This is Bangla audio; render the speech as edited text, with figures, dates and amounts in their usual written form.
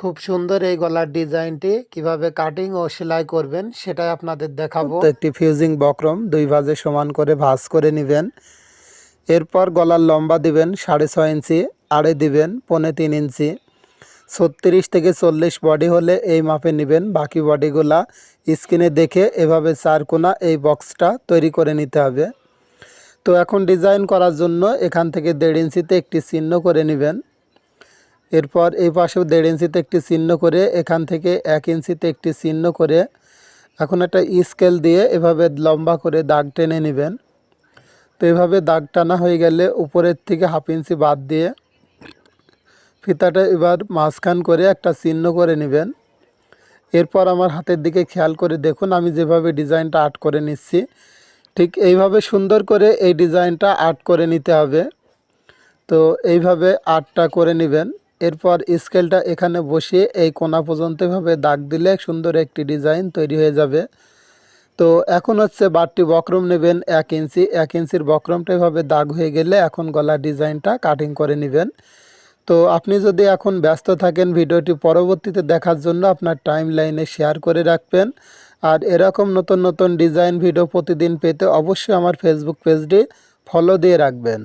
খুব সুন্দর এই গলার ডিজাইনটি কিভাবে কাটিং ও সেলাই করবেন সেটাই আপনাদের দেখাবো। তো একটি ফিউজিং বক্রম দুই ভাঁজে সমান করে ভাঁজ করে নেবেন। এরপর গলার লম্বা দিবেন 6.5 ইঞ্চি, আড়ে দিবেন 3.25 ইঞ্চি। 36 থেকে 40 বডি হলে এই মাপে নেবেন। বাকি বডিগুলা স্ক্রিনে দেখে এভাবে 4 কোণা এই বক্সটা তৈরি করে নিতে হবে। তো এখন ডিজাইন করার জন্য এখান থেকে 1.5 ইঞ্চিতে একটি চিহ্ন করে নেবেন। এরপর এই পাশেও 1.5 ইঞ্চিতে একটি চিহ্ন করে এখান থেকে 1 ইঞ্চিতে একটি চিহ্ন করে এখন একটা স্কেল দিয়ে এভাবে লম্বা করে দাগ টেনে নেবেন। তো এভাবে দাগ টানা হয়ে গেলে উপরের থেকে 1/2 ইঞ্চি বাদ দিয়ে ফিতাটা এবার মাঝখান করে একটা চিহ্ন করে নেবেন। এরপর আমার হাতের দিকে খেয়াল করে দেখুন আমি যেভাবে ডিজাইনটা আর্ট করে নিচ্ছি, ঠিক এইভাবে সুন্দর করে এই ডিজাইনটা আর্ট করে নিতে হবে। তো এইভাবে আর্টটা করে নেবেন। এরপর স্কেলটা এখানে বসিয়ে এই কোণা পর্যন্ত এভাবে দাগ দিলে সুন্দর একটি ডিজাইন তৈরি হয়ে যাবে। তো এখন হচ্ছে বাড়তি বক্রম নেবেন 1 ইঞ্চি। 1 ইঞ্চির বক্রমটা এভাবে দাগ হয়ে গেলে এখন গলার ডিজাইনটা কাটিং করে নেবেন। তো আপনি যদি এখন ব্যস্ত থাকেন ভিডিওটি পরবর্তীতে দেখার জন্য আপনার টাইম লাইনে শেয়ার করে রাখবেন। আর এরকম নতুন নতুন ডিজাইন ভিডিও প্রতিদিন পেতে অবশ্যই আমার ফেসবুক পেজটি ফলো দিয়ে রাখবেন।